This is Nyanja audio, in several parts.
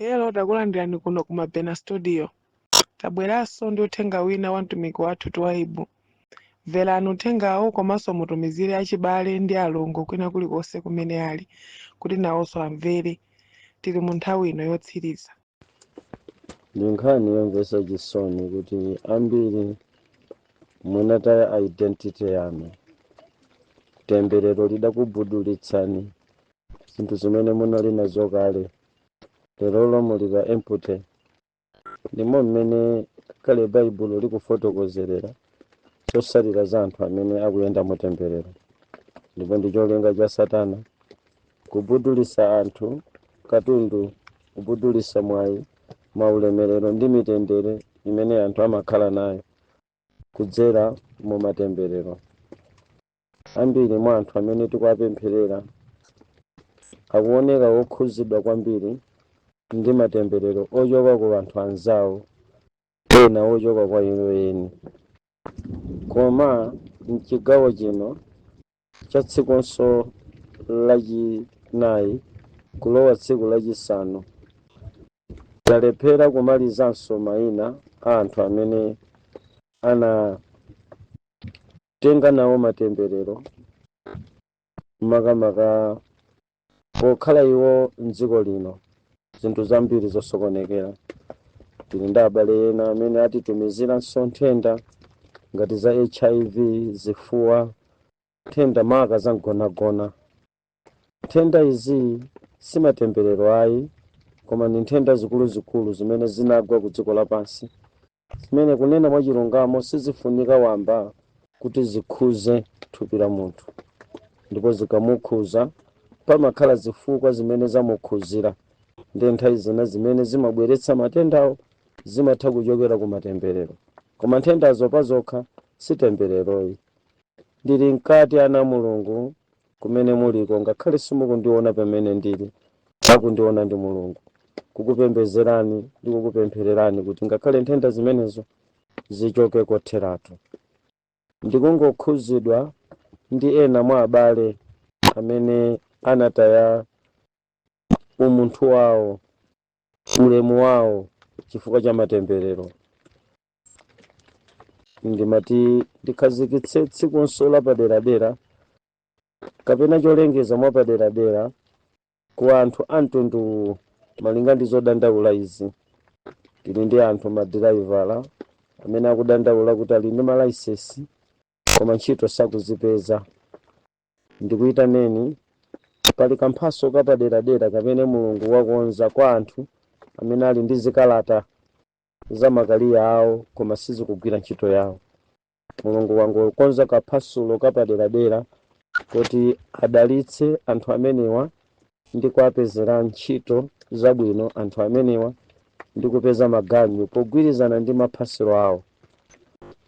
Hello, takulandirani kuno ku Mabena Studio. Tabweranso ndi uthenga wina wa mtumiki wathu Twaibu. Mverani uthengawo komanso mutumizire achibale ndi alongo kwina kulikonse kumene ali, kuti nawonso amvere. Tili mu nthawi ino yotsiriza. Ndi nkhani yomvetsa chisoni kuti ambiri munataya identity yanu. Temberero lidakubudulitsani zinthu zimene munali nazo kale. Lero muli pa empty. Ndimo mmene kale Baibulo likufotokozerera zosalira za anthu amene akuyenda mu temberero. Ndipo ndi cholinga cha Satana kubudulitsa anthu katundu, kubudulitsa mwayi, maulemerero ndi mitendere imene anthu amakhala nayo kudzera mu matemberero. Ambiri mwa anthu amene tikuwapempherera akuoneka okhuzidwa kwambiri ndi matemberero ochoka ku anthu anzawo, ena ochoka kwa iwo eni. Koma mchigawo chino cha tsikunso lachinayi kulowa tsiku lachisanu talephera kumalizanso mayina a anthu amene anatenga nawo matemberero makamaka pokhala iwo mdziko lino. Zinthu zambiri zosokonekera. Tili ndi abale ena amene atitumiziranso nthenda ngati za HIV, zifuwa, nthenda maka za mgonagona. Nthenda izi si matemberero ayi, koma ni nthenda zikuluzikulu zimene zinagwa ku dziko lapansi, zimene kunena mwa chilungamo sizifunika wamba kuti zikhuze thupi la munthu. Ndipo zikamukhuza pamakhala zifukwa zimene zamukhuzira. Ndi nthawi zina zimene zimabweretsa matendawo zimatha kuchokera ku matemberero. Koma nthendazo pazokha si tembereroyi. Ndili mkati ana Mulungu kumene muliko, ngakhale simukundiona pamene ndili, akundiona ndi Mulungu. Kukupembedzerani ndi kukupemphererani kuti ngakhale nthenda zimenezo zichoke kotheratu. Ndikungokhuzidwa ndi ena mwa abale amene anataya umunthu wawo, ulemu wawo chifukwa cha matemberero. Ndimati ndikhazikitse tsikunso lapaderadera kapena cholengeza mwapaderadera ku anthu a mtundu malinga ndi zodandaula izi. Tili ndi anthu madiraivala amene akudandaula kuti ali ndi malaisesi koma ntchito sakuzipeza. Ndikuyitaneni pali kamphaso kapaderadera kamene Mulungu wakonza kwa anthu amene ali ndi zikalata za makaliya awo koma sizikugwira ntchito yawo. Mulungu wangokonza kaphasulo kapaderadera kuti adalitse anthu amenewa ndi kuwapezera ntchito zabwino anthu amenewa ndi kupeza maganyu pogwirizana ndi maphasiro awo.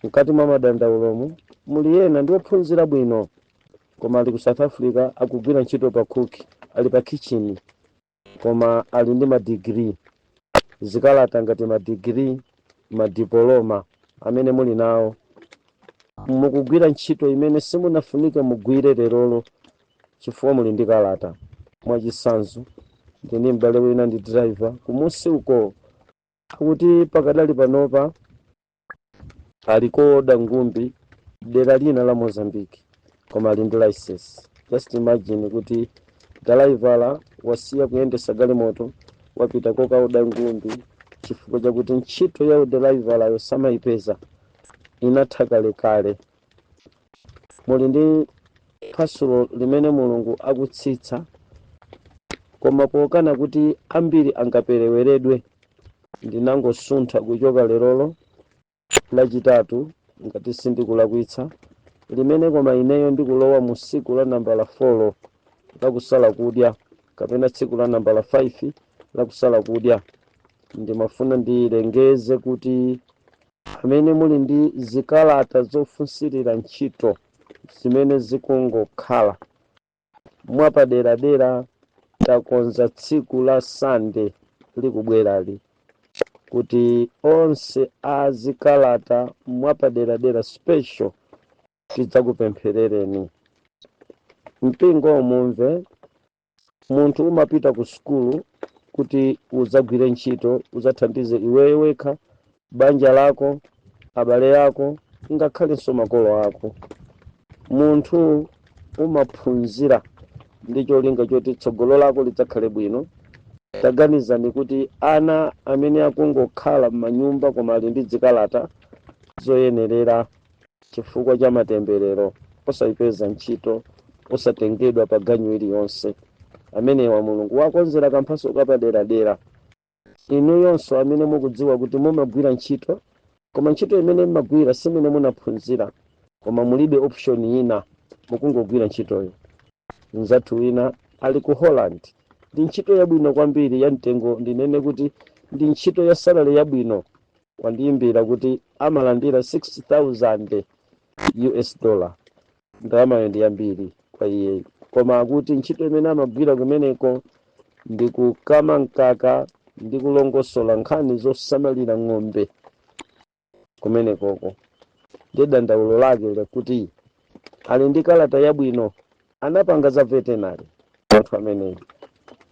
Mkati mwa madandaulomu muli ena ndi ophunzira bwino koma ali ku South Africa akugwira ntchito pa cookie, ali pa kitchen koma ali ndi madigiri, zikalata ngati madigiri, madiploma amene muli nawo. Mukugwira ntchito imene simunafunike mugwire lerolo chifukwa muli ndi kalata. Mwachisanzo ndine m'bale wina ndi driver kumusi uko akuti pakadali panopa alikoda ngumbi dera lina la Mozambique koma ali ndi license. Just imagine kuti driver wasiya kuyendesa galimoto wapita kokaoda ngumbi chifukwa chakuti ntchito ya driver layo samayipeza inatha kalekale. Muli ndi phasulo limene Mulungu akutsitsa koma pokana kuti ambiri angapereweredwe. Ndinangosuntha kuchoka lerolo lachitatu ngati sindikulakwitsa limene koma ineyo ndikulowa mu tsiku la nambala 4 la kusala kudya kapena tsiku la nambala 5 la kusala kudya. Ndimafuna ndilengeze kuti amene muli ndi zikalata zofunsirira ntchito zimene zikungokhala mwapaderadera takonza tsiku la Sunday likubwerali kuti onse azikalata mwapaderadera special tidzakupempherereni. Mpingo mumve munthu umapita ku sukulu kuti udzagwire ntchito udzathandize iweyo wekha, banja lako, abale ako, ngakhalenso makolo ako. Munthu umaphunzira ndi cholinga choti tsogolo lako lidzakhale bwino. Taganizani kuti ana amene akungokhala m'manyumba koma ali ndi zikalata zoyenerera chifukwa cha matemberero, osayipeza ntchito, osatengedwa pa ganyu iliyonse, amenewa Mulungu wakonzera kamphaso kapaderadera. Inu yonso amene mukudziwa kuti mumagwira ntchito, koma ntchito imene mumagwira simene munaphunzira, koma mulibe option ina, mukungogwira ntchitoyo. Mzathu wina ali ku Holland, ndi ntchito yabwino kwambiri ya mtengo, ndinene kuti ndi ntchito ya salary yabwino. Wandiyimbira kuti amalandira $6,000. Ndalamayo ndi yambiri kwa iye, koma akuti ntchito imene amagwira kumeneko ndi kukama mkaka ndi kulongosola nkhani zosamalira ng'ombe kumenekoko. Ndi dandaulo lake lakuti ali ndi kalata yabwino, anapanga za veterinary. Anthu ameneyo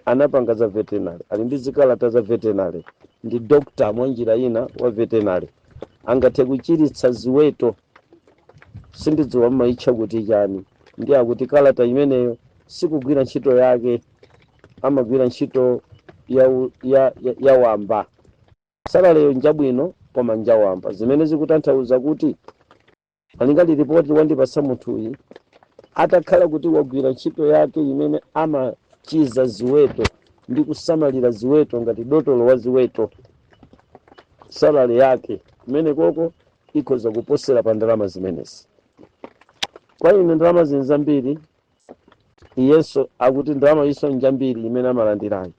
anapanga za veterinary, ali ndi zikalata za veterinary, ndi doctor mwanjira ina wa veterinary, angathe kuchiritsa ziweto. Sindidziwa mmaitcha kuti chani. Ndi akuti kalata imeneyo sikugwira ntchito yake, amagwira ntchito ya wamba. Salaleyo njabwino koma njawamba, zimene zikutanthauza kuti alingali ripoti wandipasa munthuyi atakhala kuti wagwira ntchito yake imene amachiza ziweto ndi kusamalira ziweto ngati dotolo wa ziweto, salale yake imene koko ikhoza kuposera pa ndalama zimenezi. Kwa ine ndalama zinzambiri, iyenso akuti ndalama iso njambiri imene amalandirayo,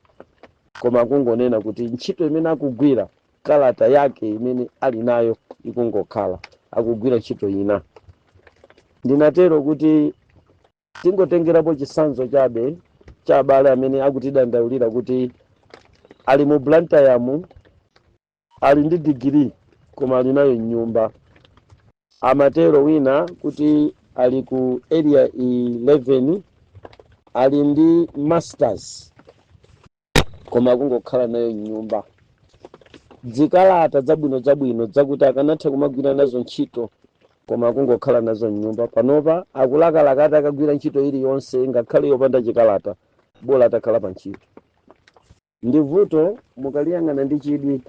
koma akungonena kuti ntchito imene akugwira kalata yake imene ali nayo ikungokhala akugwira ntchito ina. Ndinatero kuti tingotengerapo chisanzo chabe cha abale amene akutidandaulira kuti ali mu Blantyre, ali ndi degree koma ali nayo nyumba. Amatero wina kuti ali ku area 11 ali ndi masters koma akungokhala nayo nyumba. Zikalata zabwino zakuti akanatha kumagwira nazo ntchito koma akungokhala nazo nyumba. Panopa akulakalaka ati akagwira ntchito iliyonse ngakhale yopanda chikalata, bola atakhala pa ntchito. Ndi vuto mukaliyang'ana ndi chidwi,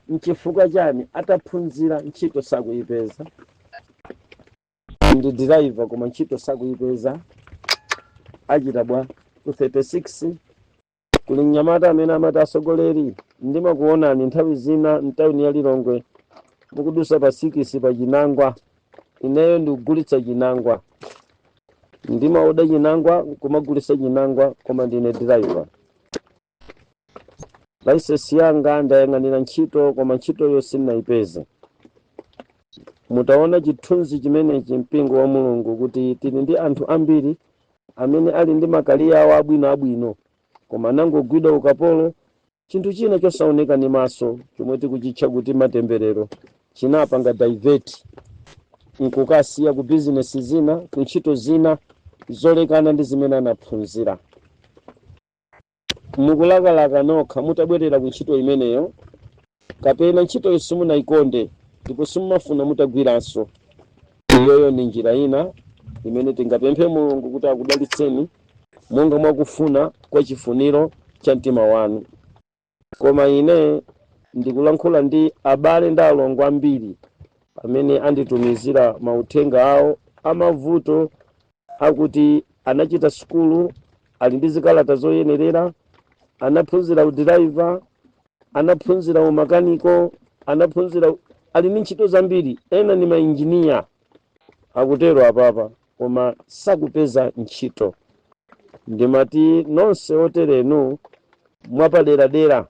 nchifukwa chani ataphunzira ntchito sakuyipeza. Ndi driver koma ntchito sakuyipeza. Achita bwa ku 36 kuli mnyamata amene amati asogoleri, ndimakuonani nthawi zina mtawuni ya Lilongwe mukudusa pa 6 pa chinangwa. Ineyo ndikugulitsa chinangwa, ndimaoda chinangwa kumagulitsa chinangwa, koma ndine driver. License yanga ndayang'anira ntchito koma ntchitoyo sindinayipeze. Mutaona chithunzi chimenechi mpingo wa Mulungu kuti tili ndi anthu ambiri amene ali ndi makaliya awo abwino koma nangogwidwa ukapolo. Chinthu china chosaoneka ni maso chomwe tikuchitcha kuti matemberero chinapanga divert nkukasiya ku business zina, ku ntchito zina zolekana ndi zimene anaphunzira. Mukulakalaka nokha mutabwerera ku ntchito imeneyo, kapena ntchito simunaikonde ndipo simumafuna mutagwiranso. Iyoyo ni njira ina imene tingapemphe Mulungu kuti akudalitseni monga mwakufuna kwa chifuniro cha mtima wanu. Koma ine ndikulankhula ndi abale ndi alongo ambiri amene anditumizira mauthenga awo amavuto akuti anachita sukulu, ali ndi zikalata zoyenerera, anaphunzira udriver, anaphunzira umakaniko, anaphunzira ali ndi ntchito zambiri, ena ni mainjiniya akutero apapa koma sakupeza ntchito. Ndimati nonse oterenu mwapaderadera,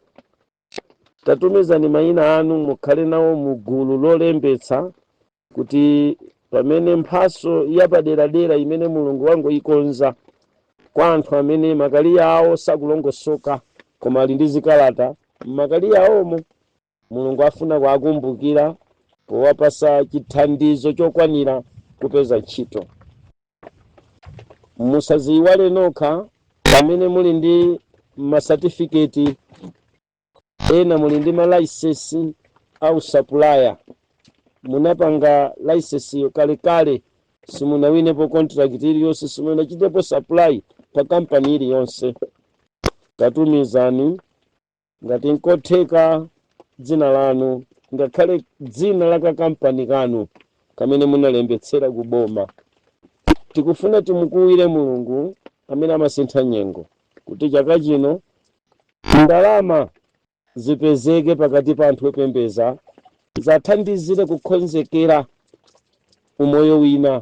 tatumizani mayina anu mukhale nawo mu gulu lolembetsa kuti pamene mphaso yapaderadera imene Mulungu wangoyikonza kwa anthu amene makaliya awo sakulongosoka koma ali ndi zikalata, makaliya awomo Mulungu afuna kuwakumbukira powapasa chithandizo chokwanira kupeza ntchito. Musaziyiwale nokha pamene muli ndi masatifiketi ena muli ndi malaisesi au supplier, munapanga license yo kale simunawinepo contract iliyonse, simunachitepo supply pa kampani iliyonse. Tatumizani ngati nkotheka dzina lanu ngakhale dzina la kampani kanu kamene munalembetsera kuboma. Tikufuna timukuwire Mulungu amene amasintha nyengo kuti chaka chino ndalama zipezeke pakati pa anthu opembeza zathandizire kukonzekera umoyo wina.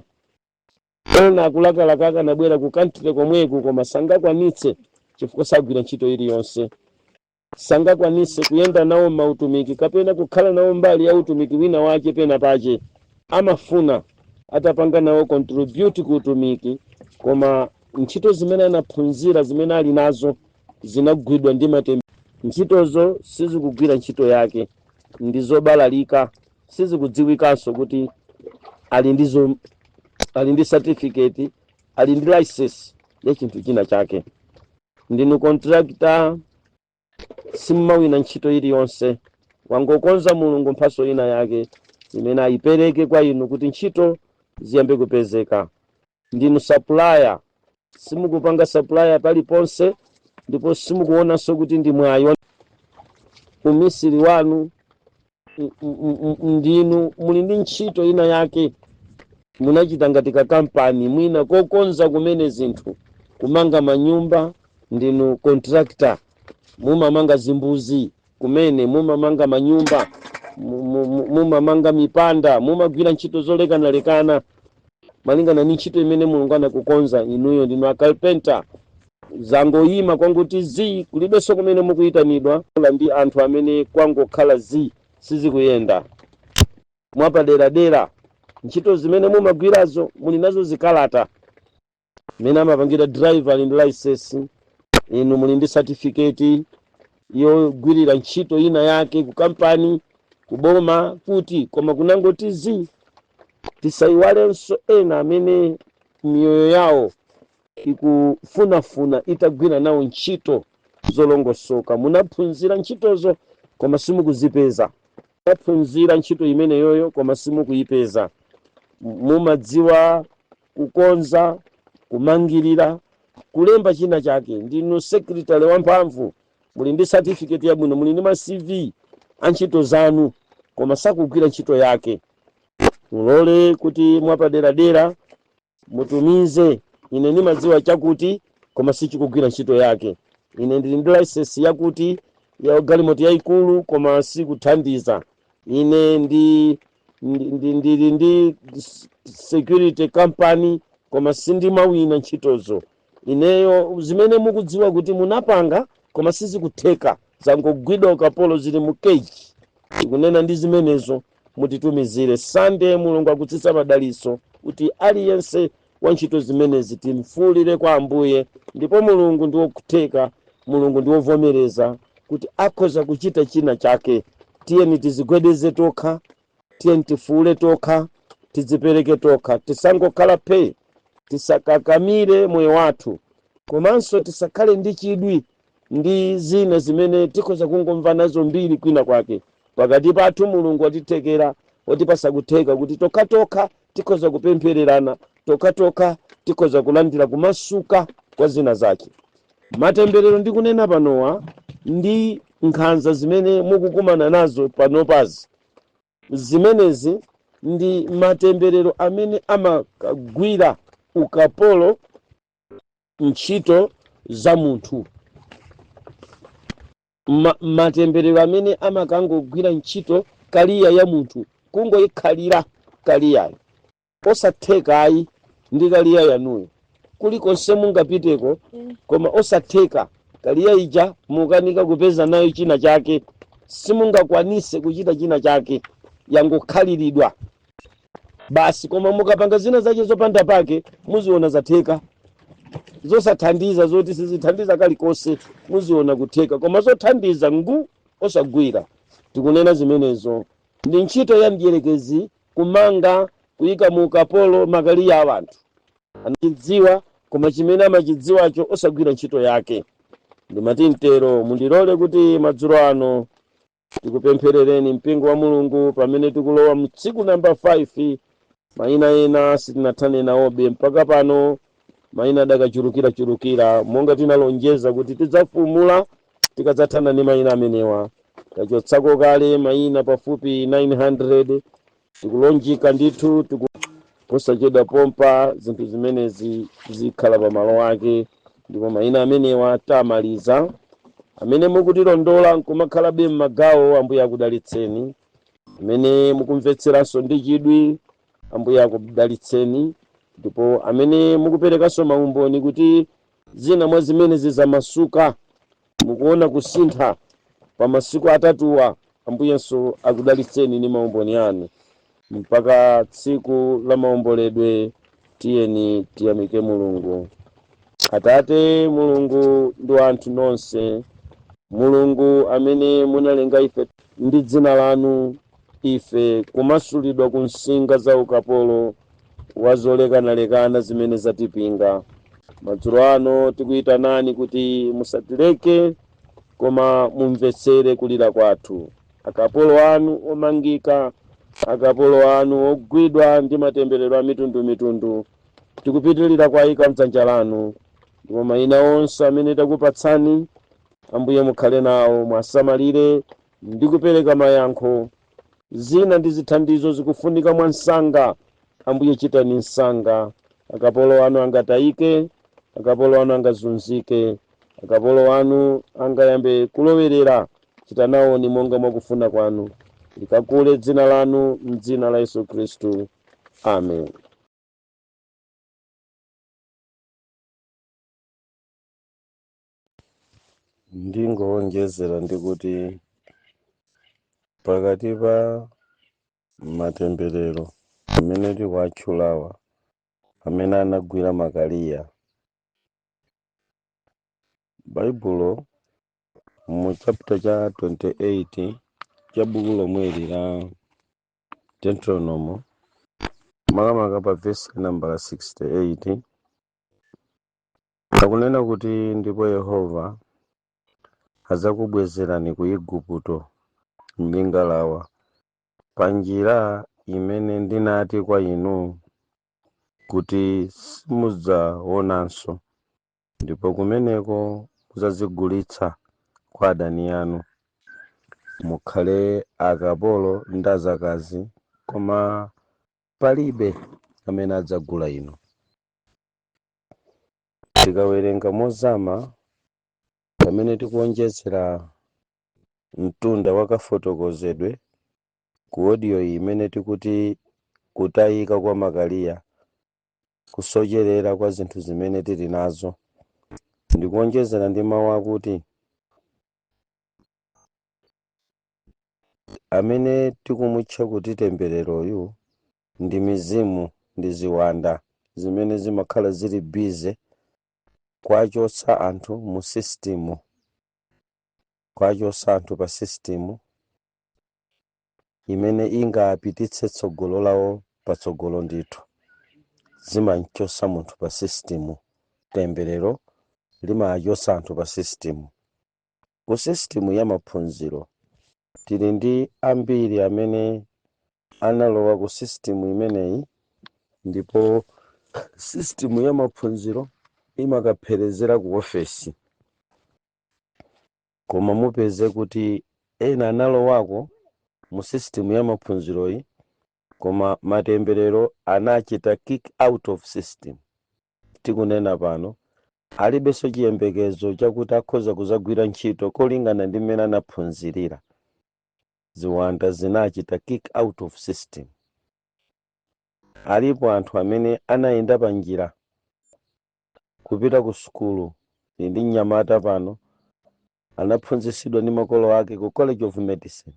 Ena akulakalaka nabwera ku country komweku koma sangakwanitse chifukwa sagwira ntchito iliyonse, sangakwanitse kuyenda nawo mautumiki kapena kukhala nawo mbali ya utumiki wina wache pena pache. Amafuna atapanga nawo contribute ku utumiki koma ntchito zimene anaphunzira zimene ali nazo zinagwidwa ndi matembe. Ntchitozo sizikugwira ntchito yake, ndizobalalika, sizikudziwikanso kuti ali ndi certificate, ali ndi license ya chinthu china chake. Ndinu contractor, simmawina ntchito iliyonse, wangokonza Mulungu mphaso ina yake imene ayipereke kwa inu kuti ntchito ziyambe kupezeka. Ndinu supplier, simukupanga supplier paliponse ndipo simukuonanso kuti ndi mwayi. Umisiri wanu ndinu muli ndi ntchito ina yake, munachita ngati kampani mwina kokonza kumene zinthu, kumanga manyumba. Ndinu contractor, mumamanga zimbuzi kumene, mumamanga manyumba, mumamanga mipanda, mumagwira ntchito zolekanalekana malingana ni ntchito imene Mulungu anakukonza inuyo. Ndinu akalpenta, zangoyima kwanguti zi kulibenso kumene mukuyitanidwa ndi anthu amene kwangokhala zi sizikuyenda mwapaderadera. Ntchito zimene mumagwirazo muli nazo zikalata mene amapangira driver ali ndi license, inu muli ndi certificate yogwirira ntchito ina yake ku kampani kuboma kuti, koma kunangoti zi. Tisayiwalenso ena amene miyoyo yawo ikufunafuna itagwira nawo ntchito zolongosoka. Munaphunzira ntchitozo koma simukuzipeza, munaphunzira ntchito imene yoyo koma simukuyipeza. Mumadziwa kukonza, kumangirira, kulemba china chake, ndinu secretary wamphamvu, muli ndi certificate yabwino, muli ndi ma CV a ntchito zanu koma sakugwira ntchito yake. Mulole kuti mwapaderadera mutumize, ine ndimadziwa chakuti koma sichikugwira ntchito yake. Ine ndili ndi license yakuti ya galimoti yayikulu koma sikuthandiza. Ine ndili ndi security company koma sindimawina ntchitozo. Ineyo zimene mukudziwa kuti munapanga koma sizikutheka, zangogwidwa ukapolo zili mu cage. Tikunena ndi zimenezo mutitumizire. Sunday Mulungu akutsitsa madaliso kuti aliyense wa ntchito zimenezi timfuulire kwa Ambuye, ndipo Mulungu ndi wokutheka, Mulungu ndi wovomereza kuti akhoza kuchita china chake. Tiyeni tizigwedeze tokha, tiyeni tifuule tokha, tidzipereke tokha, tisangokhala phe, tisakakamire moyo wathu, komanso tisakhale ndi chidwi ndi zina zimene tikhoza kungomva nazo mbiri kwina kwake. Pakati pathu Mulungu watitekera, watipasa kutheka kuti tokha tikhoza kupemphererana, tokha tikhoza kulandira kumasuka kwa zina zake. Matemberero ndikunena panowa ndi nkhanza zimene mukukumana nazo panopazi, zimenezi ndi matemberero amene amakagwira ukapolo ntchito za munthu. Matemberero amene amakangogwira ntchito kaliya ya munthu, kungoyikhalira kaliyayo, osatheka ayi ndi kaliya yanuyo kulikonse mungapiteko, koma osatheka kaliya ija mukanika kupeza nayo china chake, simungakwanise kuchita china chake, yangokhaliridwa basi. Koma mukapanga zina zache zopanda pake muziona zatheka, zosathandiza zoti sizithandiza kalikonse muziona kutheka, koma zothandiza osagwira. Tikunena zimenezo ndi ntchito ya mdierekezi, kumanga, kuyika mu ukapolo makaliya a anthu. Anachidziwa koma chimene amachidziwacho osagwira ntchito yake. Ndimati mtero, mundilole kuti madzulo ano tikupempherereni mpingo wa mulungu pamene tikulowa mtsiku namba 5. Mayina ena sitinathane nawobe mpaka pano, mayina adakachulukira monga tinalonjeza kuti tidzafumula tikadzathana ndi mayina amenewa. Tachotsako kale mayina pafupi 900, tikulonjika ndithu posachedwa pompa zinthu zimenezi zikhala pa malo ake, ndipo mayina amenewa tamaliza. Amene mukutilondola nkumakhalabe m'magawo, Ambuye akudalitseni. Amene mukumvetseranso ndi chidwi, Ambuye akudalitseni. Ndipo amene mukuperekanso maumboni kuti zina mwa zimene zizamasuka mukuona kusintha pa masiku atatuwa, Ambuyenso akudalitseni ndi maumboni anu. Mpaka tsiku la maomboledwe tiyeni tiyamike Mulungu. Atate Mulungu ndi anthu nonse, Mulungu amene munalenga ife ndi dzina lanu, ife kumasulidwa ku nsinga za ukapolo wa zolekanalekana zimene zatipinga. Madzulo ano tikuyitanani kuti musatileke, koma mumvetsere kulira kwathu. Akapolo anu omangika, akapolo anu ogwidwa ndi matemberero a mitundumitundu, tikupitirira kuwayika mdzanja lanu. Ndipo mayina onse amene takupatsani, Ambuye mukhale nawo, mwasamalire ndi kupereka mayankho. Zina ndi zithandizo zikufunika mwa msanga, Ambuye chitani msanga. Akapolo anu angatayike, akapolo anu angazunzike, akapolo anu angayambe kulowerera, chitanawoni monga mwakufuna kwanu. Likakule dzina lanu m'dzina la Yesu Khristu. Amen. Ndingowonjezera ndikuti pakati pa matemberero amene tikuatchulawa amene anagwira Makaliya, Baibulo mu chapter cha 28 cha buku lomweli la Deuteronomy, makamaka pa verse number 68, akunena kuti ndipo Yehova adzakubwezerani ku Igupto m'ngalawa, pa njira imene ndinati kwa inu kuti simudzaonanso, ndipo kumeneko mudzadzigulitsa kwa adani anu, mukhale akapolo ndi azakazi, koma palibe amene adzagula inu. Tikawerenga mozama pamene tikuonjezera mtunda wakafotokozedwe ku audio imene tikuti kutayika kwa Makaliya, kusocherera kwa zinthu zimene tili nazo, ndikuonjezera ndi mawu akuti amene tikumutcha kuti tembereroyu ndi mizimu ndi ziwanda zimene zimakhala zili bize kwachotsa anthu mu sistimu, kwachotsa anthu pa sistimu imene ingapititse tsogolo lawo patsogolo ndithu. Zimachotsa munthu pa sistimu, temberero limachotsa anthu pa sistimu. Ku sistimu ya maphunziro tili ndi ambiri amene analowa ku sistimu imeneyi, ndipo sistimu ya maphunziro imakapherezera ku ofesi, koma mupeze kuti ena analowako mu sistimu ya maphunziroyi, koma matemberero anachita kick out of system. Tikunena pano alibenso chiyembekezo chakuti akhoza kuzagwira ntchito kolingana ndi mmene anaphunzirira. Ziwanda zinachita kick out of system. Alipo anthu amene anayenda pa njira kupita ku sukulu, ndi mnyamata pano anaphunzitsidwa ndi makolo ake ku College of Medicine,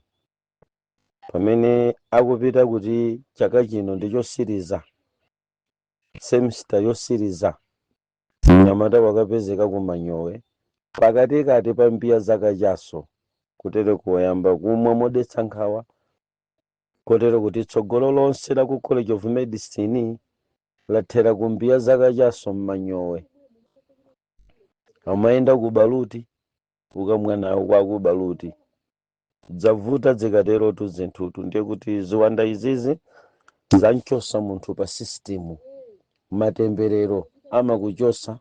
pamene akupita kuti chaka chino ndi chosiriza, semester yosiriza, mnyamata wakapezeka ku Manyowe pakatikati pa mbiya zaka chaso, kutero kuyamba kumwa modetsa nkhawa, kotero kuti tsogolo lonse la ku College of Medicine lathera ku mbiya zaka chaso m'Manyowe. Amayenda ku Baluti, ukamwa nawo kwa ku Baluti, dzavuta zikatero tu zinthutu ndiye kuti ziwanda izizi zanchosa munthu pa system. Matemberero amakuchosa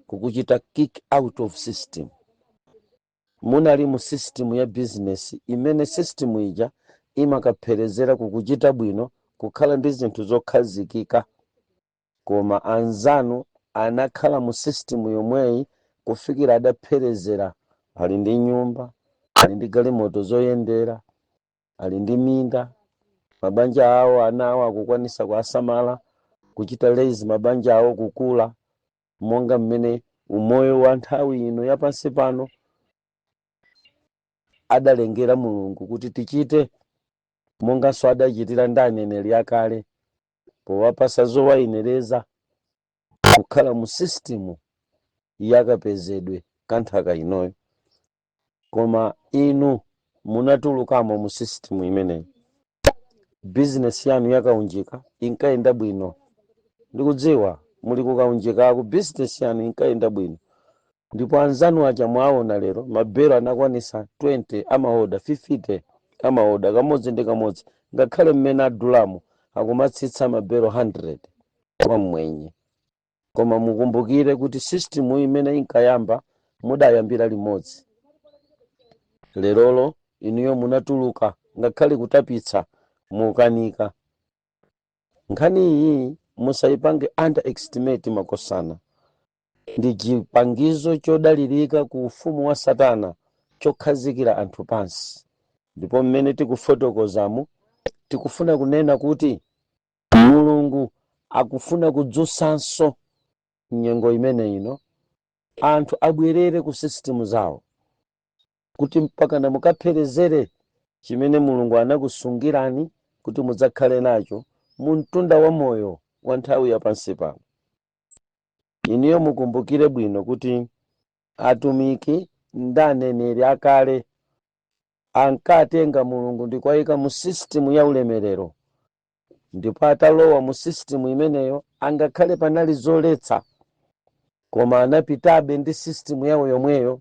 kukuchita kick out of system. Munali mu system ya business imene system ija imakapherezera kukuchita bwino kukhala ndi zinthu zokhazikika, koma anzanu anakhala mu system yomweyi kufikira adapherezera ali ndi nyumba, ali ndi galimoto zoyendera, ali ndi minda, mabanja awo ana awo akukwanisa kuasamala, kuchita lezi mabanja awo kukula monga mmene umoyo wa nthawi ino yapansi pano adalengera Mulungu kuti tichite, monganso adachitira ndi aneneri akale powapasa zowayenereza kukhala mu system yakapezedwe kanthaka inoyo. Koma inu munatulukamo mu system imeneyi, business yanu yakaunjika inkayenda bwino. Ndikudziwa muli kukaunjikako business yanu inkayenda bwino, ndipo anzanu aja mwaona lero mabero anakwanisa 20 amaoda 50 amaoda kamodzi ndi kamodzi, ngakhale mmene adulamo akumatsitsa mabero 100 kwa mwenye. Koma mukumbukire kuti system imene inkayamba mudayambira limodzi. Lerolo inuyo munatuluka, ngakhale kutapitsa mukanika. Nkhani iyi musayipange underestimate makosana. Ndi chipangizo chodalirika ku ufumu wa Satana chokhazikira anthu pansi. Ndipo mmene tikufotokozamu tikufuna kunena kuti Mulungu akufuna kudzusanso nyengo imene ino anthu abwerere ku system zawo, kuti mpaka na mukapherezere chimene Mulungu anakusungirani kuti mudzakhale nacho mu mtunda wa moyo wa nthawi yapansi pano. Iniyo mukumbukire bwino kuti atumiki ndi aneneri akale ankatenga Mulungu ndi kuwayika mu system ya ulemerero, ndipo atalowa mu system imeneyo angakhale panali zoletsa, koma anapitabe ndi system yawo yomweyo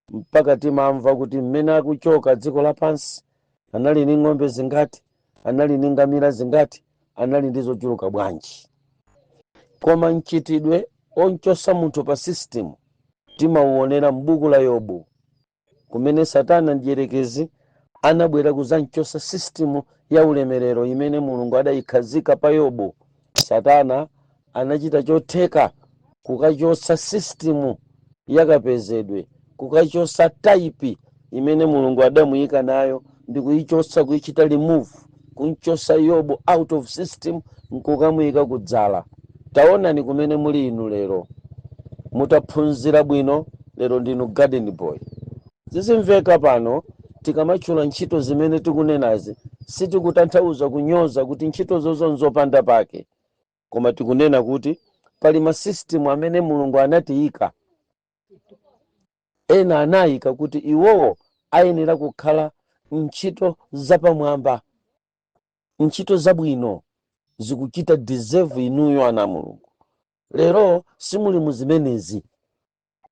mpaka timamva kuti mmene akuchoka dziko lapansi anali ndi ng'ombe zingati, anali ndi ngamira zingati, anali ndi zochuluka bwanji. Koma mchitidwe onchosa munthu pa system timauonera m'buku la Yobu, kumene Satana ndiyerekezi anabwera kuzanchosa system ya ulemerero imene Mulungu adayikhazika pa Yobu. Satana anachita chotheka kukachosa system yakapezedwe, kukachosa type imene Mulungu adamuyika nayo, ndi kuyichosa kuyichita remove, kunchosa Yobu out of system nkukamuyika kudzala. Taonani kumene muli inu lero, mutaphunzira bwino, lero ndinu garden boy. Zizimveka pano tikamachula ntchito zimene tikunenazi, sitikutanthauza kunyoza kuti ntchito zozonzopanda pake, koma tikunena kuti pali ma system amene Mulungu anatiyika, ena anayika kuti iwowo ayenera kukhala ntchito zapamwamba, ntchito zabwino zikuchita deserve inuyo ana Mulungu. Lero simuli muzimenezi.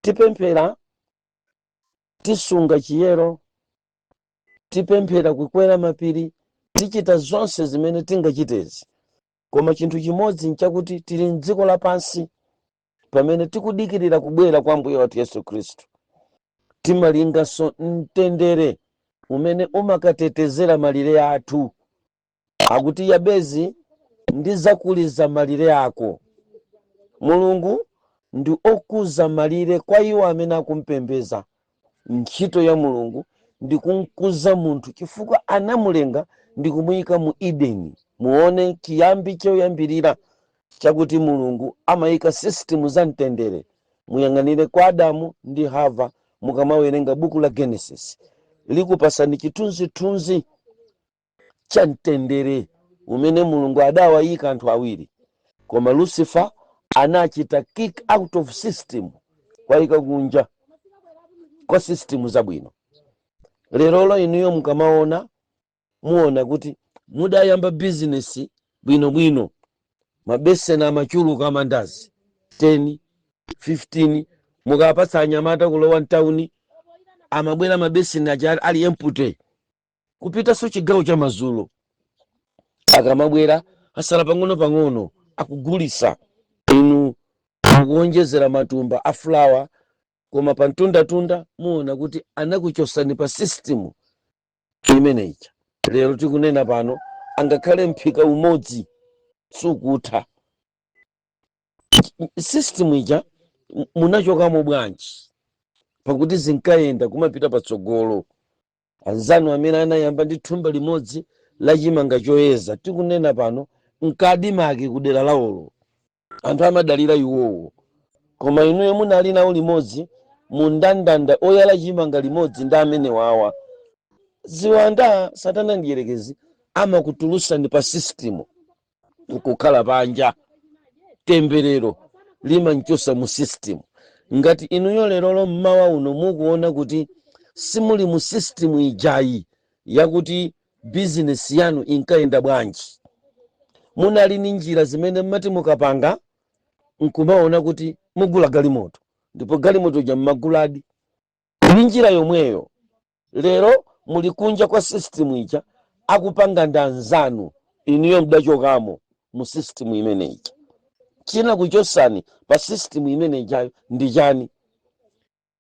Tipemphera, tisunga chiyero, tipemphera kukwera mapiri, tichita zonse zimene tingachitezi. Koma chinthu chimodzi nchakuti tili mdziko lapansi pamene tikudikirira kubwera kwa Mbuye wathu Yesu Khristu. Timalinganso mtendere umene umakatetezera malire athu. Akuti Yabezi ndizakuliza malire ako. Mulungu ndi okuza malire kwa iwo amene akumpembeza. Ntchito ya Mulungu ndi kunkuza munthu chifukwa anamulenga ndi kumuyika mu Edeni. Muone kiyambi choyambirira chakuti Mulungu amayika system za mtendere. Muyang'anire kwa Adamu ndi Hava mukamawerenga buku la Genesis, likupasani chithunzithunzi cha mtendere umene Mulungu adawayika anthu awiri. Koma Lucifer anachita kick out of system, wayika kunja kwa system zabwino. Lerolo inuyo mukamaona muona kuti mudayamba business bwino, mabeseni amachuluka amandazi 10 15, mukapatsa anyamata kulowa mtauni amabwera mabeseni aja ali empty. kupitanso chigawo cha madzulo. Akamabwera asala pang'ono akugulisa, inu mukuonjezera matumba a fulawa, koma pa mtundatunda muona kuti anakuchosani pa system imeneyi. Lero tikunena pano angakhale mphika umodzi sukutha. System ija munachokamo bwanji pakuti zinkayenda kumapita patsogolo? Anzanu amene anayamba ndi thumba limodzi la chimanga choyeza, tikunena pano mkadimake kudera lawolo anthu amadalira iwowo, koma inuyo munali nawo limodzi mundandanda oyala chimanga limodzi ndi amene wawa. Ziwanda satana ndiyerekezi amakutulutsani pa system nkukhala panja. Temberero limanchosa mu system. Ngati inuyo lero mmawa uno mukuona kuti simuli mu system ijayi yakuti business yanu inkayenda bwanji, munali ni njira zimene mmati mukapanga nkumaona kuti mugula galimoto, ndipo galimoto ja mmaguladi ni njira yomweyo. Lero muli kunja kwa system ija akupanga ndi anzanu, inuyo mdachokamo mu system imeneyi. China kuchosani pa system imeneyi jayo ndi chani?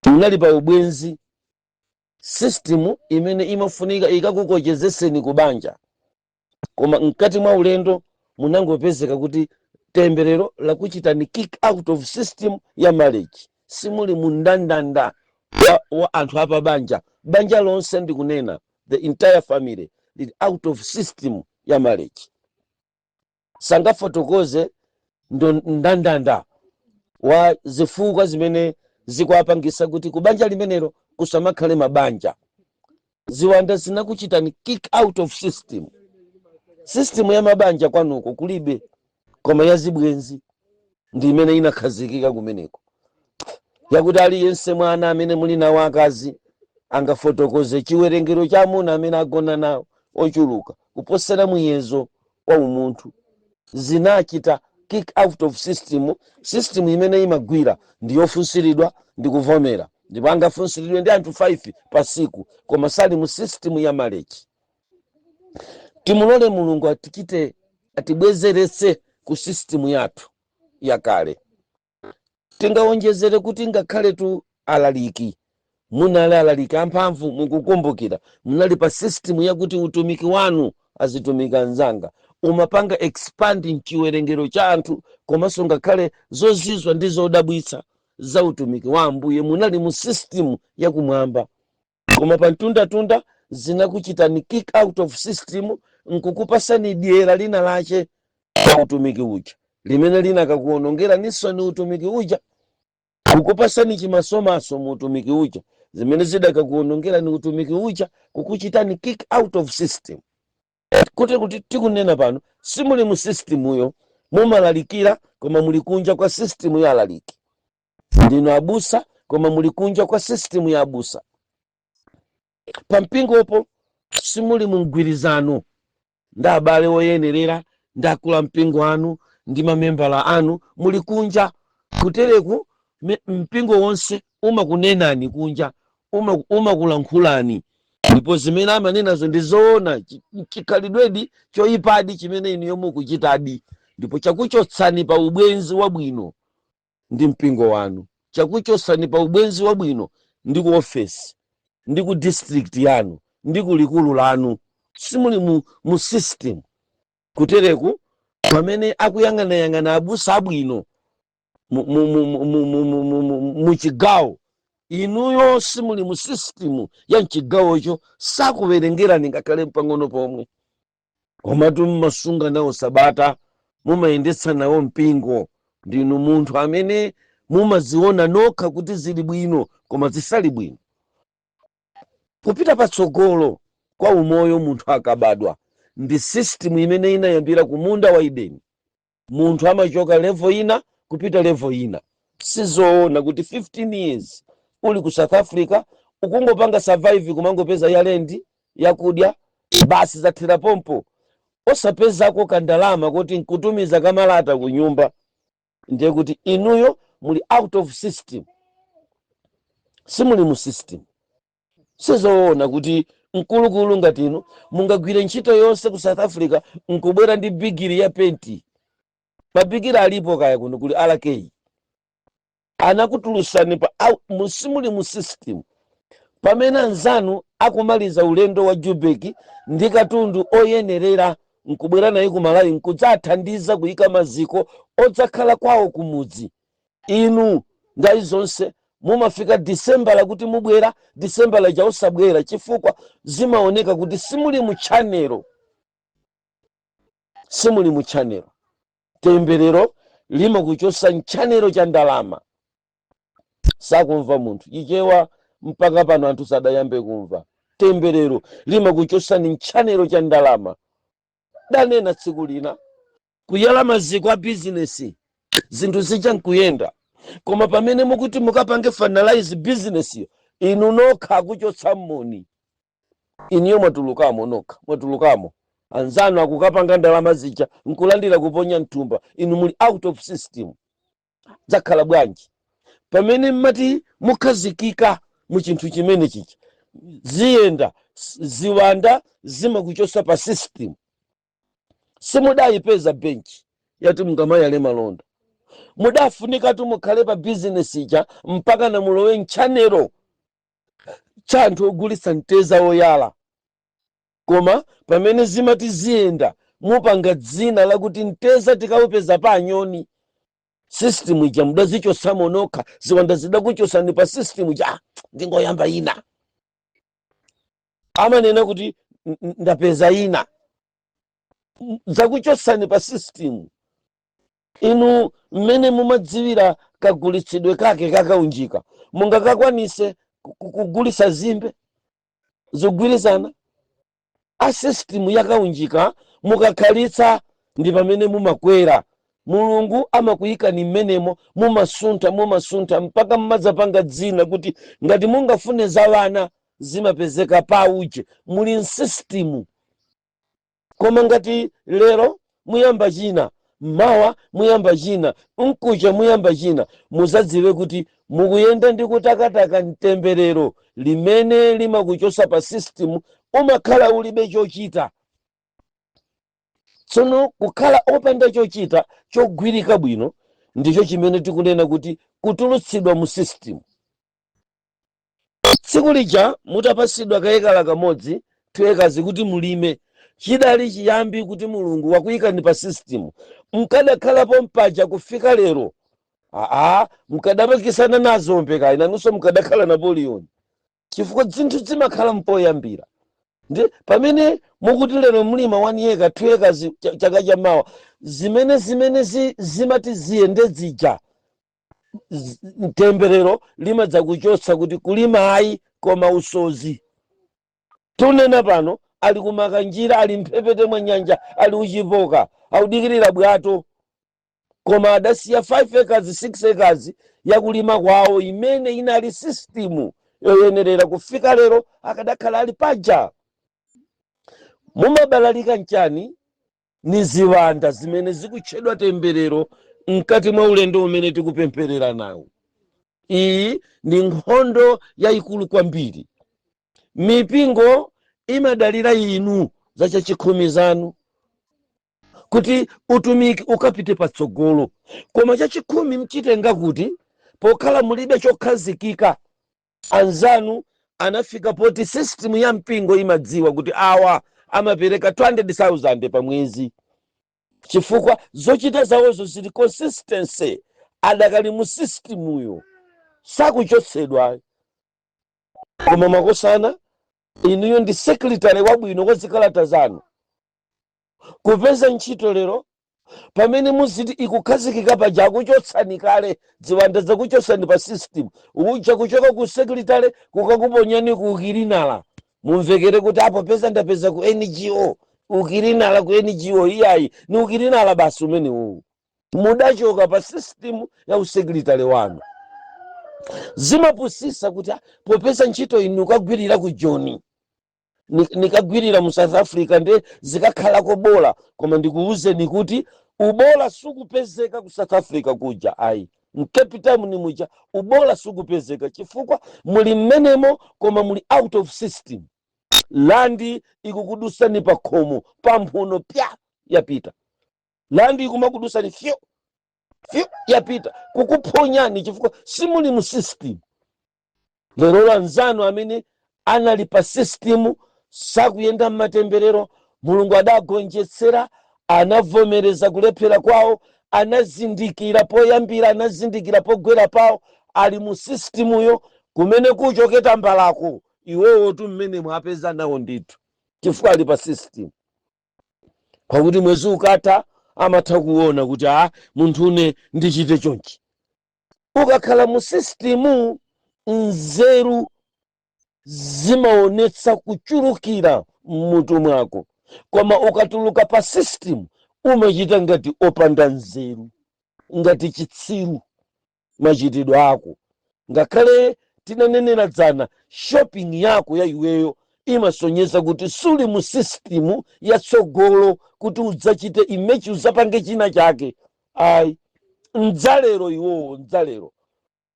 Munali pa ubwenzi, system imene imafunika ikakukochezeseni kubanja, koma mkati mwa ulendo munangopezeka kuti temberero lakuchitani kick out of system ya marriage. Simuli mundandanda wa anthu apa banja lonse ndikunena the entire family is out of system ya marriage. Sangafotokoze ndo ndandanda wa zifukwa zimene zikuapangisa kuti kubanja limenero kusamakhale mabanja. Ziwanda zinakuchitani kick out of system. System ya mabanja kwanuko kulibe, koma ya zibwenzi ndi imene inakhazikika kumeneko, yakuti aliyense mwana amene muli nawo akazi angafotokoze chiwerengero cha amuna amene agona nawo ochuluka kuposera muyezo wa umunthu. Zinachita kick out of system. System imene imagwira ndi yofunsiridwa ndi kuvomera, ndipo angafunsiridwe ndi anthu 5 pa siku, koma sali mu system ya marriage. Timulole Mulungu atichite atibwezeretse ku system yathu yakale. Tingaonjezere kuti ngakhale tu alaliki, munali alaliki amphamvu, mukukumbukira munali pa system yakuti utumiki wanu azitumika anzanga umapanga expand mchiwerengero cha anthu, komanso ngakhale zozizwa ndi zodabwitsa za utumiki wa Ambuye munali mu system yakumwamba. Koma pa mtundatunda zinakuchitani kick out of system, nkukupasani dyera lina lache pa utumiki uja limene linakakuonongera ninso ni utumiki uja, kukupasani chimasomaso mu utumiki uja zimene zidakakuonongera ni utumiki uja, kukuchitani kick out of system. Kuti tikunena pano simuli mu system uyo mumalalikira, koma muli kunja kwa system ya alaliki. Ndino abusa, koma muli kunja kwa system ya abusa. Pampingopo simuli mu mgwirizano ndi abale oyenerera ndi akulu ampingo anu ndi mamembala anu, muli kunja. Kutereku mpingo wonse umakunenani kunja, umakulankhulani, ndipo zimene amanenazo ndi zoona. Chikhalidwedi choyipadi chimene inu yomwe kuchitadi, ndipo chakuchotsani pa ubwenzi wabwino ndi mpingo wanu, chakuchotsani pa ubwenzi wabwino ndi ku office ndi ku district yanu ndi ku likulu lanu. Simuli mu system. Kutereku pamene akuyang'anayang'ana abusa abwino mu chigawo, inuyo simuli mu system ya mchigawocho, sakuwerengerani ngakhale pang'ono pomwe. Komatu mumasunga nawo sabata, mumayendetsa nawo mpingo. Ndinu munthu amene mumaziona nokha kuti zili bwino, koma zisali bwino. Kupita patsogolo kwa umoyo munthu akabadwa ndi system imene inayambira ku munda wa Edeni. Munthu amachoka level ina kupita level ina. Sizoona kuti 15 years uli ku South Africa ukungopanga survive kumangopeza yalendi yakudya basi zathira pompo, osapezako kandalama kuti nkutumiza kamalata ku nyumba. Ndiye kuti inuyo muli out of system, simuli mu system. sizoona kuti mkulukulu ngati inu mungagwire ntchito yonse ku South Africa nkubwera ndi bigiri ya penti. Mabigiri alipo kaya kuno kuli RK. Anakutulutsani pa simuli mu system. Pamene anzanu akumaliza ulendo wa Joburg ndi katundu oyenerera nkubwera naye ku Malawi nkudzathandiza kuyika maziko odzakhala kwawo kumudzi. Inu ndayi zonse mumafika December kuti mubwera, December ja osabwera chifukwa zimaoneka kuti simuli mu channel. Simuli mu channel. Temberero limakuchotsa mchanelo cha ndalama. Sakumva munthu ichewa mpaka pano anthu sadayambe kumva. Temberero limakuchotsa ni mchanelo cha ndalama. Danena tsiku lina kuyala maziko a business zinthu zija nkuyenda, koma pamene mukuti mukapange finalize business inu nokha akuchotsa moni. Iniyo mwatulukamo nokha, mwatulukamo. Anzanu akukapanga ndalama zija nkulandira kuponya mtumba, inu muli out of system. Zakhala bwanji pamene mmati mukhazikika mu chinthu chimene chicha ziyenda ziwanda zimakuchotsa pa system. Simudayipeza benchi yati mungamayale malonda, mudafunika tu mukhale pa business ija mpaka na mulowe mchanelo cha anthu ogulitsa mteza oyala. Koma pamene zimati ziyenda mupanga dzina lakuti mteza tikawupeza pa anyoni. System ija mudazichotsa nokha, ziwanda zidakuchotsani pa system ija ndingoyamba ina. Amanena kuti ndapeza ina. Zakuchotsani pa system. Inu mmene mumadziwira kagulitsidwe kake kakaunjika mungakakwanise kugulitsa zimbe zogwirizana. A system yakaunjika mukakhalitsa ndi pamene mumakwera. Mulungu amakuyika ni mmenemo mumasunta mpaka mmadzapanga dzina kuti ngati mungafune za wana zimapezeka pa uje muli system. Koma ngati lero muyamba china, mawa muyamba china, nkucha muyamba china, muzadziwe kuti mukuyenda ndi kutakataka mtemberero limene limakuchotsa pa system. Umakhala ulibe chochita. Tsono kukhala opanda chochita chogwirika bwino ndicho chimene tikunena kuti kutulutsidwa mu system. Tsiku lija mutapasidwa kaekala kamodzi 2 acres kuti mulime, chidali chiyambi kuti Mulungu wakuyikani pa system. Mukadakhalapo mpaja kufika lero mukadapakisana nazo mpeka inanso mukadakhala Napoleon, chifukwa zinthu zimakhala mpoyambira. Ndi pamene mukuti lero mlima 1 acre 2 acres chaka cha mawa zimene zimati ziyende zija mtemberero limadza kuchotsa kuti kulima ayi koma usozi. Tunena pano ali kumakanjira, ali mphepete mwa nyanja, ali uchipoka, audikirira bwato, koma adasiya 5 acres 6 acres yakulima kwawo imene inali system yoyenerera kufika lero akadakhala ali paja. Mumabalalika nchani ni ziwanda zimene zikutchedwa temberero mkati mwa ulendo umene tikupempherera nawo. Iyi ndi nkhondo yayikulu kwambiri. Mipingo imadalira inu za chachikhumi zanu kuti utumiki ukapite patsogolo, koma chachikhumi mchitenga kuti pokhala mulibe chokhazikika. Anzanu anafika poti system ya mpingo imadziwa kuti awa amapereka 200,000 pa mwezi, chifukwa zochita zawozo zili consistency. Adakali mu system uyo sakuchotsedwa. Koma makosana inuyo ndi secretary wabwino kwa zikalata zanu kupeza ntchito lero pamene muziti ikukhazikika paja akuchotsani kale ziwanda zakuchotsani pa system. Uja kuchoka ku secretary kukakuponyani ku ukirinala, mumvekere kuti apo peza ndapeza ku NGO, ukirinala ku NGO iyayi ni ukirinala basi umene uwu. Mudachoka pa system ya usecretary wanu. Zimapusisa kuti popeza ntchito inu kagwirira ku Joni nikagwirira mu South Africa nde zikakhalako bola, koma ndikuwuzeni kuti ubola sukupezeka ku South Africa kuja ayi. mcapital ni muja ubola sukupezeka chifukwa muli mmenemo koma muli out of system. Landi ikukudusani pa khomo pamphuno pya yapita, landi ikumakudusani fyo yapita kukuphonyani chifukwa simuli mu system. Lero lanzano amene anali pa system sakuyenda mmatemberero, Mulungu adagonjetsera, anavomereza kulephera kwawo, anazindikira poyambira, anazindikira pogwera pawo, ali mu system kumene kuchoketa mbalako iwewo tu mmene mwapeza nawo ndithu chifukwa ali pa system. Pakuti mwezi ukatha amatha kuona kuti munthu une ndichite chonchi. Ukakhala mu system nzeru zimaonetsa kuchulukira mmutu mwako, koma ukatuluka pa system umachita ngati opanda nzeru, ngati chitsiru machitidwe ako. Ngakhale tinanenera dzana, shopping yako ya iweyo imasonyeza kuti suli mu system yatsogolo kuti udzachite imechi uzapange china chake. Ayi, mdzalero iwowo mdzalero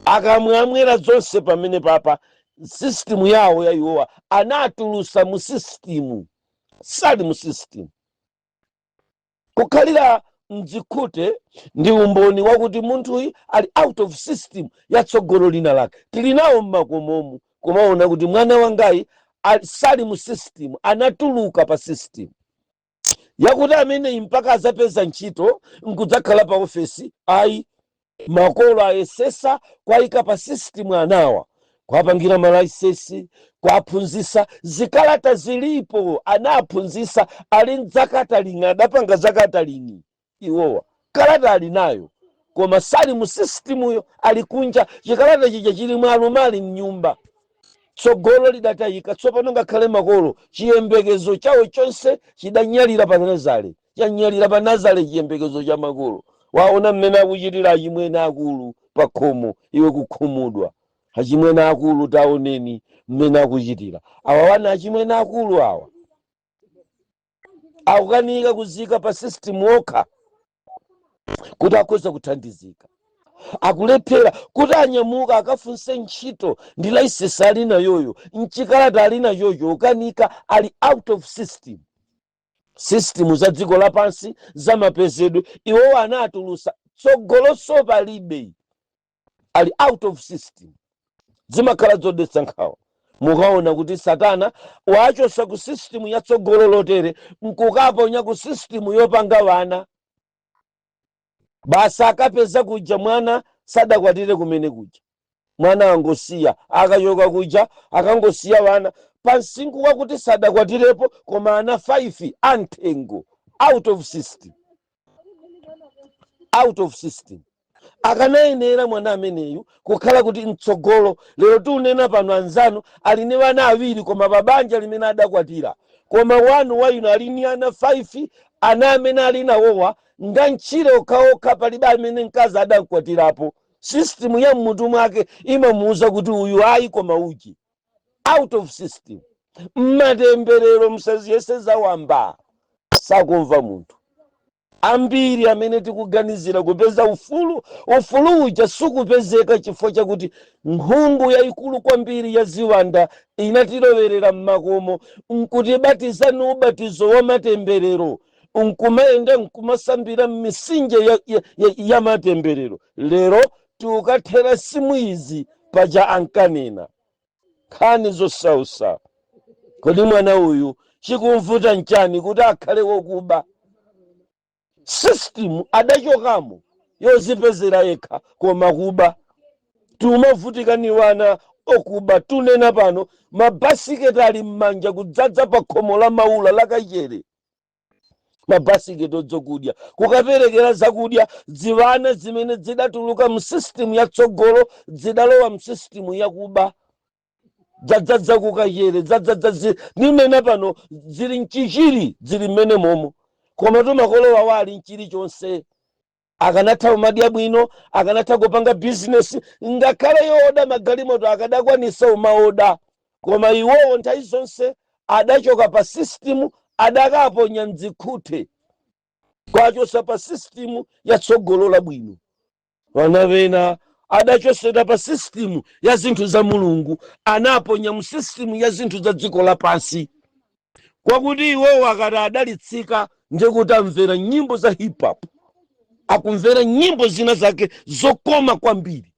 akamwamwera zonse pamene papa system yawo ya iwowa anatulusa mu system, sali mu system. Kukhalira mdzikhute ndi umboni wakuti munthu ali out of system yatsogolo lina lake. Tili nawo mmakomomu kumaona kuti mwana wangayi sali mu system, anatuluka pa system yakuti amene mpaka azapeza ntchito nkudzakhala pa ofesi. Ayi, makolo ayesesa kwayika pa system anawa, kwapangira malaisesi, kwaphunzisa, zikalata zilipo, anaphunzisa, ali mdzakatalinga, adapanga zakatalingi iwowa. Kalata ali nayo, koma sali mu system uyo, ali kunja, chikalata chija chili mwalumali mnyumba. Tsogolo lidatayika, tsopano ngakhale makolo chiyembekezo chawo chonse chidanyalira pa Nazare, chanyalira pa Nazare chiyembekezo cha makolo. Waona mmene akuchitira achimwene akulu pa khomo, iwe kukhumudwa. Achimwene akulu taoneni mmene akuchitira. Awa wana achimwene akulu awa akukanika kuzika pa system okha kuti akhoza kuthandizika. Akulephera kuti anyamuka akafunse ntchito ndi license ali nayoyo, mchikalata ali nayoyo, ukanika ali out of system. System za dziko lapansi za mapezedwe iwowo anatulusa tsogolo palibe, ali out of system. Zimakhala zodetsa nkhawa. Mukaona kuti Satana wachosa ku system yatsogolo lotere nkukaponya ku system yopanga wana. Basa akapeza kuja mwana sadakwatire kumene kuja, mwana angosiya akachoka kuja akangosiya wana pansinku wakuti sadakwatirepo, koma ana 5 antengo out of system, out of system. Akanayenera mwana ameneyu kukhala kuti mtsogolo. Lero tunena pano anzanu aline wana awiri koma babanja limene adakwatira, koma wanu wayino alini ana 5, ana amene ali nawowa nganchire okhaokha palibe amene mkazi adakwatirapo. System ya mmutu mwake imamuuza kuti uyu ayi koma uji out of system. Mmatemberero msaziyeseza wamba sakumva munthu. Ambiri amene tikuganizira kupeza ufulu uja sukupezeka chifukwa chakuti nkhungu yayikulu kwambiri ya ziwanda inatilowerera mmakomo nkutibatiza n'ubatizo wa matemberero, nkumayenda nkumasambira mmisinje ya matemberero. Lero tukathera simu izi paja ankanena nkhani zosausa. Kodi mwana uyu chikumvuta nchani kuti akhale wokuba? System adachokamo yozipezera yekha koma kuba. Tumavutikani wana okuba. Tunena pano mabasiketi ali mmanja kudzadza pa khomo la maula lakachere, mabasiketi odzokudya kukaperekera zakudya ziwana zimene zidatuluka mu system yatsogolo zidalowa mu system yakuba. Dzadzadza kukachere dzadzadza nimena pano zili mchichiri zili mmene momo, koma tumakolo wawo ali mchiri chonse. Akanatha madya bwino, akanatha kupanga business, ngakhale yoda magalimoto akadakwanisa umaoda, koma iwowo nthawi zonse adachoka pa system, adakaponya mdzikhute kwachosa pa system yatsogolo la bwino. vana vena adachosera pa system ya zinthu za mulungu anaponya mu system ya zinthu za dziko lapansi, kwakuti iwowo akati adalitsika ndikuti amvera nyimbo za hip hop, akumvera nyimbo zina zake zokoma kwambiri.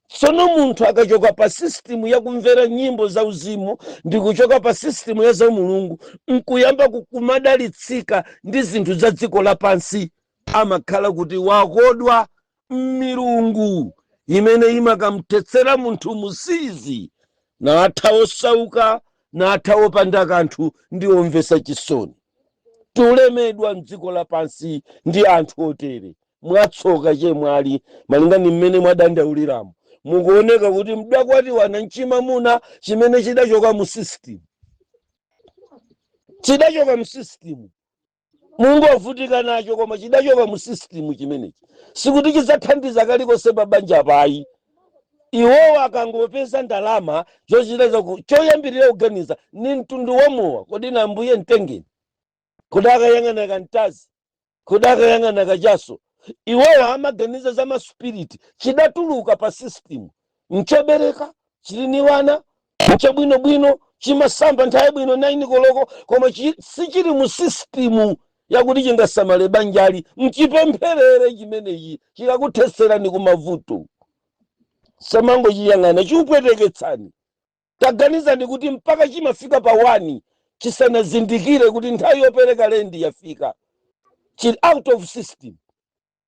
Tsono munthu akachoka pa system ya kumvera nyimbo za uzimu ndi kuchoka pa system ya za mulungu nkuyamba kumadalitsika ndi zinthu za dziko lapansi, amakhala kuti wakodwa m'milungu imene imakamtetsera munthu musizi na atha osauka na atha opanda kanthu ndi omvesa chisoni. Tulemedwa mdziko lapansi ndi anthu otere. Mwatsoka chemwali malingana mmene mwadandauliramo. Mukuoneka kuti mdakwatiwana mchimamuna chimene chidachoka mu system, chidachoka mu system. Mungu avutika nacho koma chidachoka mu system chimenechi, sikuti chidzathandiza kalikonse babanja payi. Iwowo akangopeza ndalama zochita choyambirira kuganiza ni mtundu wamowa, kodi na mbuye mtengeni, kodi akayang'ana kantazi, kodi akayang'ana kachaso. Iwowo amaganiza za maspiriti, chidatuluka pa system, mchobereka chili ni wana mchabwinobwino chimasamba nthawi bwino 9 koloko, koma sichili mu system yakuti chingasamale banjali. Mchipempherere chimenechi chikakutheserani kumavuto, samango chiyang'ana chiupweteketsani. Taganizani kuti mpaka chimafika pa 1 chisanazindikire kuti nthawi yopereka lendi yafika, chili out of system.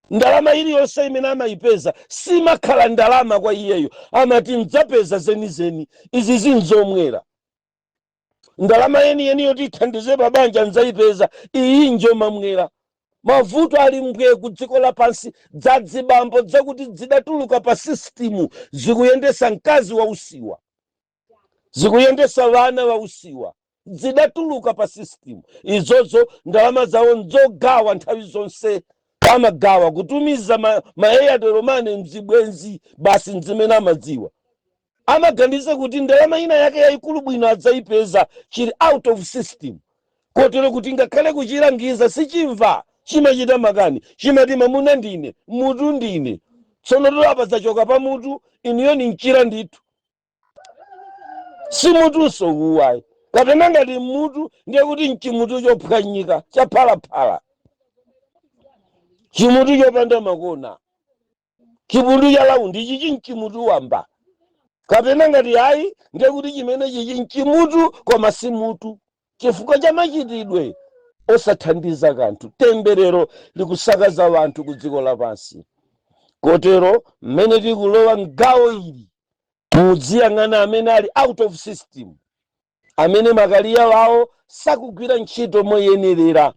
Ndalama iliyonse imene amayipeza simakhala ndalama kwa iyeyo, amati mdzapeza zenizeni izi zinzomwera. Ndalama yeni yoti ithandize babanja ndzayipeza iyi njomamwera. Mavuto ali mbwe ku dziko lapansi dzadzibambo dzakuti zidatuluka pa system zikuyendesa mkazi wa usiwa, zikuyendesa vana wa usiwa, zidatuluka pa system. Izozo ndalama zawo nzogawa nthawi zonse, amagawa kutumiza maeyatelo mane mzibwenzi basi nzimene amadziwa. Amaganiza kuti ndalama ina yake yayikulu bwino adzayipeza chili out of system, kotero kuti ngakhale kuchilangiza sichimva, chimachita makani, chimati mamuna ndine, mutu ndine. Tsono tolapa zachoka pa mutu, inuyo ni mchira ndithu, si mutunso uwayi. Kapena ngati mutu ndiye kuti mchimutu chophwanyika chaphalaphala, chimutu chopanda makona, chimutu cha laundi chichi mchimutu wamba. Kapena ngati hayi ndiye kuti chimene chichi mchimutu koma si mutu, chifukwa cha machitidwe osathandiza kanthu. Temberero likusakaza wanthu ku dziko lapansi. Kotero mmene tikulowa m'gawo ili mudziyang'ana amene ali out of system, amene makaliya wawo sakugwira ntchito moyenerera.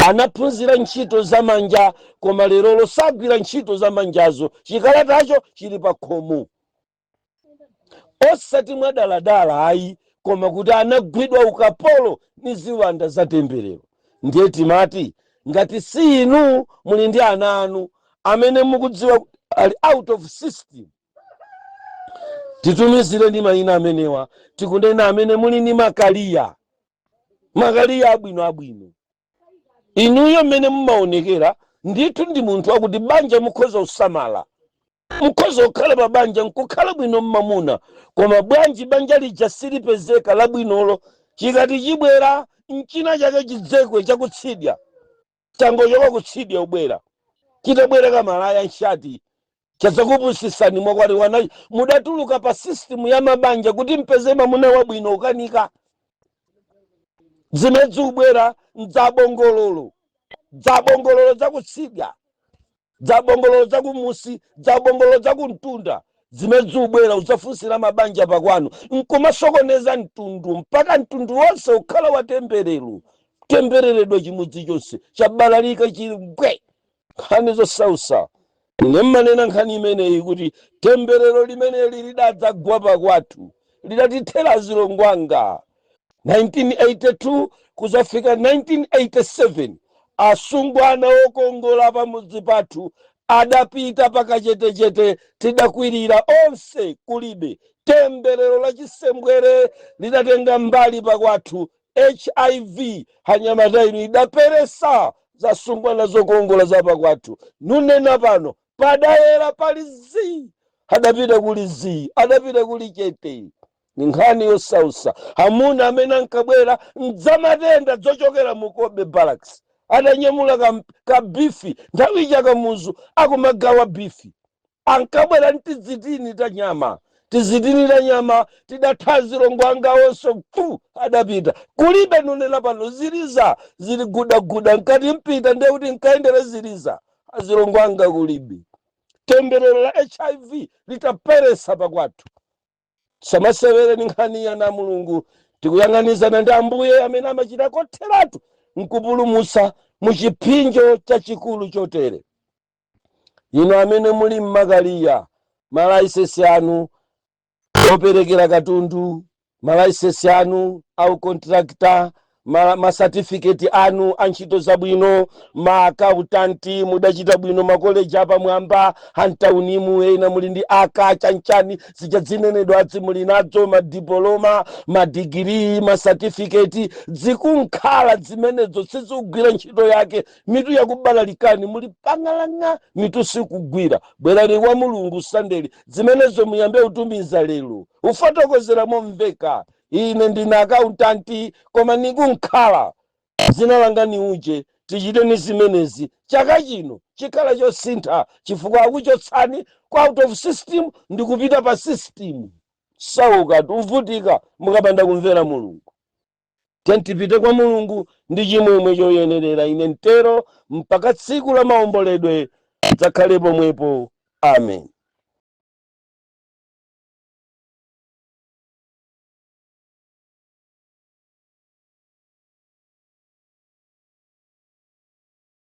Anaphunzira ntchito za manja koma lerolo sagwira ntchito za manjazo, chikalatacho chili pa khomo. Osati mwadaladala ayi, koma kuti anagwidwa ukapolo ni ziwanda za temberero. Ndiye timati ngati si inu muli ndi ana anu amene mukudziwa ali out of system, titumizire ndi mayina amenewa. Tikunena amene muli ni makaliya abwino. Inuyo mmene mumaonekera ndithu ndi munthu wakuti banja mukhoza usamala, mukhoza kukhala pa banja nkukhala bwino mmamuna, koma bwanji banja lija silipezeka labwinolo, chikati chibwera mchina chake chidzekwe chakutsidya, changochoka kutsidya ubwera, chitabwereka malaya nshati chazakupusisani mwakwati wanayi. Mudatuluka pa system ya mabanja kuti mpeze mamuna wabwino ukanika. Zimedzi ubwera mdzabongololo, dzabongololo zakutsidya, dzabongololo zakumusi, dzabongololo zakumtunda. Zimedzi ubwera udzafunsira mabanja pakwanu nkumasokoneza mtundu mpaka mtundu wonse ukhala watemberero, tembereredwa chimudzi chonse chabalalika chili mbwe. Nkhani zosausa ine mmanena nkhani imeneyi kuti temberero limeneli lidadzagwa pakwathu, lidatithera zilongwanga. 1982 kuzafika 1987 asungwana okongola pamudzi pathu adapita pakachetechete, tidakwirira onse kulibe. Temberero la chisembwere lidatenga mbali pakwathu. HIV hanyamata inu idaperesa zasungwana zokongola za pakwathu. Nunena pano padayera pali zi, adapita kuli zi, adapita kuli chete. Ni nkhani yosausa. Amuna amene ankabwera mdzamatenda dzochokera mu Kobe Barracks adanyamula ka bifi nthawi chakamuzu akumagawa bifi, ankabwera ntizitini ta nyama, tizitini ta nyama tidatha zilongo angawonso adapita. Kulibe nunena pano ziliza zili gudaguda nkati mpita ndiye kuti nkaendera ziliza azilongo anga kulibe. Temberero la HIV litaperesa pakwathu. Samasevere ni nkhani ya na Mulungu, tikuyang'anizana ndi Ambuye amene amachita kotheratu nkupulumusa muchipinjo chachikulu chotere. Ino amene muli m'makaliya, malaisesi anu operekera katundu, malaisesi anu au kontrakta, masatifiketi anu antchito zabwino, maakautanti mudachita bwino makoleji apamwamba, antaunimu ena muli ndi aka chanchani zichadzinenedwa adzi muli nadzo, madiploma, madigiri, masatifiketi, zikunkhala zimenezo sizikugwira ntchito yake, mitu yakubalalikani muli pang'alang'a, mitu sikugwira. Bwerani kwa Mulungu sandeli, zimenezo muyambe utumiza lero, ufotokozera momveka. Ine ndina akautanti koma nikunkhala, zina langa ni uje, tichite ni zimenezi. Chaka chino chikhala chosintha chifukwa akuchotsani kwa out of system ndikupita pa system. Sauka tuvutika mukapanda kumvera Mulungu. Tentipite kwa Mulungu ndi chimwemwe choyenerera. Ine ntero mpaka tsiku la maomboledwe tidzakhale pomwepo. Amen.